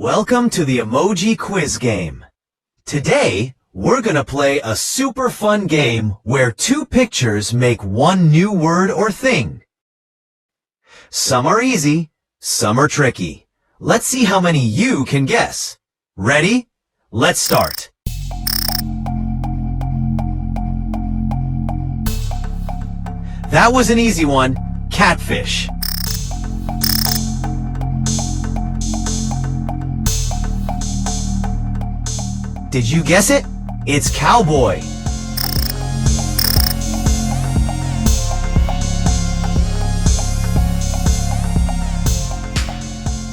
Welcome to the Emoji Quiz Game. Today, we're gonna play a super fun game where two pictures make one new word or thing. Some are easy, some are tricky. Let's see how many you can guess. Ready? Let's start. That was an easy one. Catfish. Did you guess it? It's cowboy.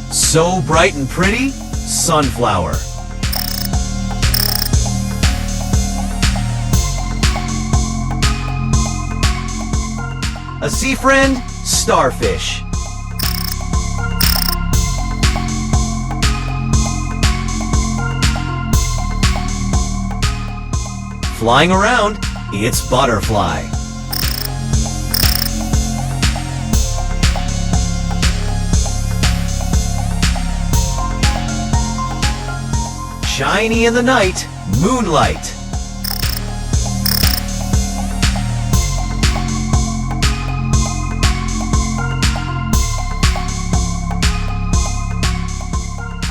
So bright and pretty, sunflower. A sea friend, starfish. Flying around, it's butterfly. Shiny in the night, moonlight.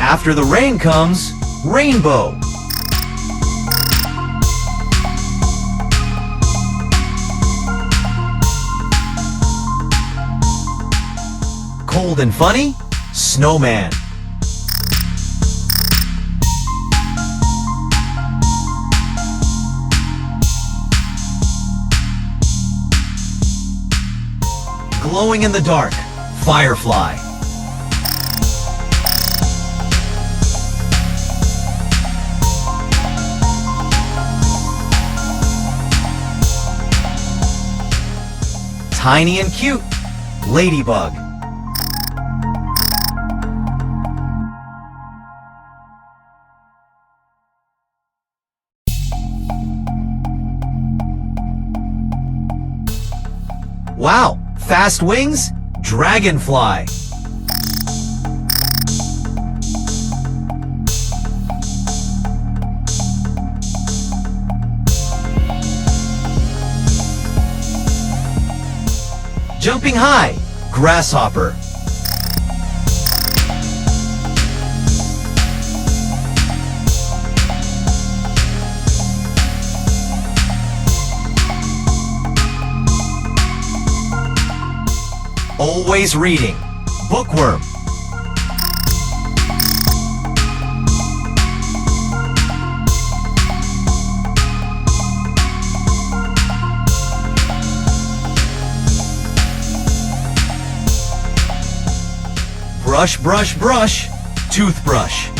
After the rain comes, rainbow. Cold and funny, snowman. Glowing in the dark, firefly. Tiny and cute, ladybug. Wow, fast wings, dragonfly. Jumping high, grasshopper. Always reading, bookworm. Brush, brush, brush, toothbrush.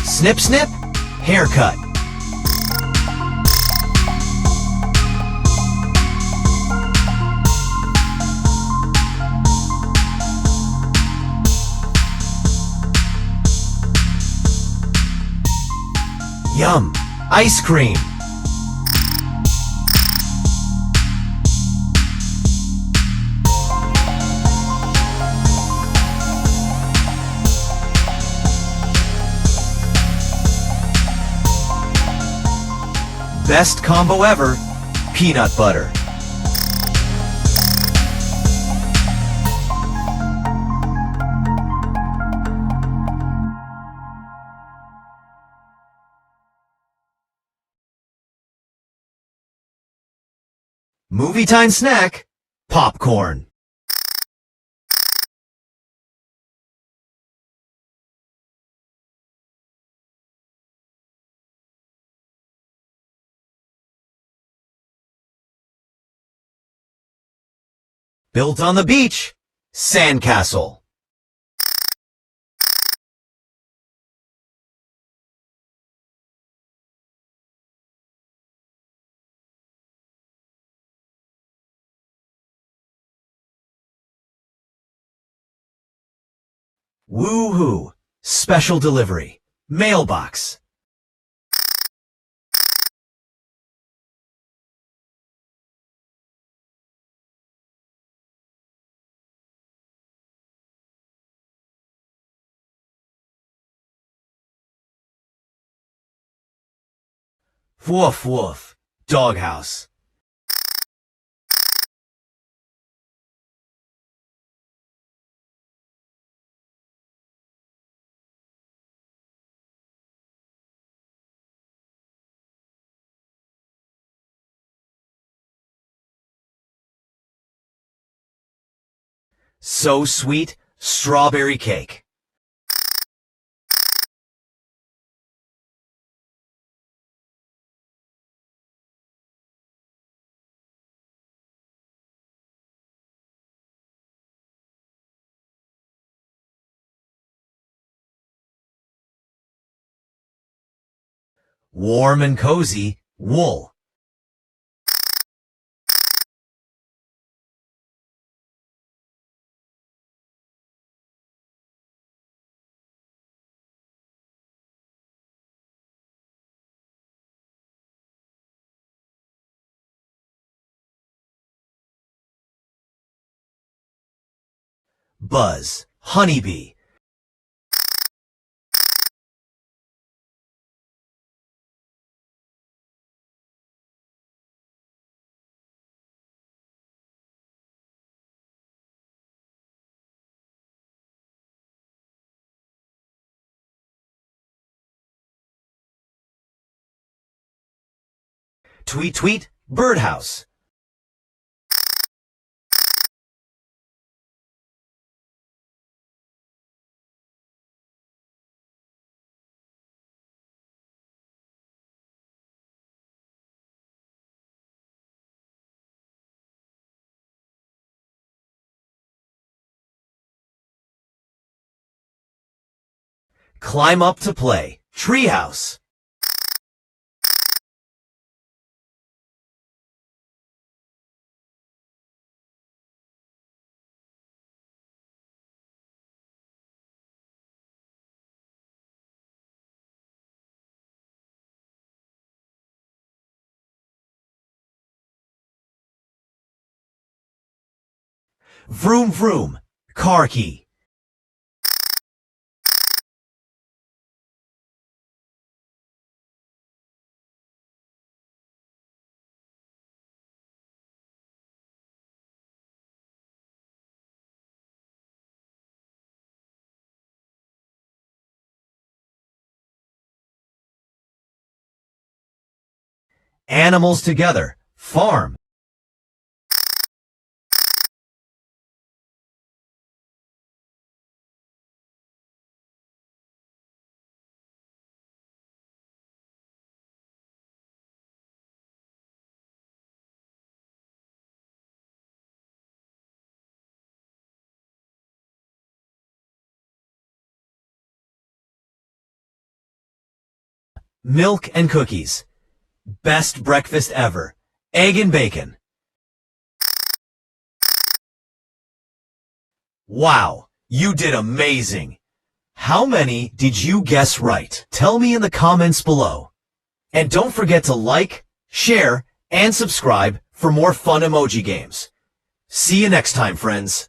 Snip, snip, haircut. Yum, ice cream. Best combo ever, peanut butter. Movie time snack, popcorn. Built on the beach, sandcastle. Woohoo! Special delivery. Mailbox. Woof woof. Doghouse. So sweet. Strawberry cake. Warm and cozy. Wool. Buzz. Honeybee. Tweet tweet. Birdhouse. Climb up to play. Treehouse. Vroom vroom. Car key. Animals together. Farm. Milk and cookies. Best breakfast ever. Egg and bacon. Wow, you did amazing. How many did you guess right? Tell me in the comments below. And don't forget to like, share, and subscribe for more fun emoji games. See you next time, friends.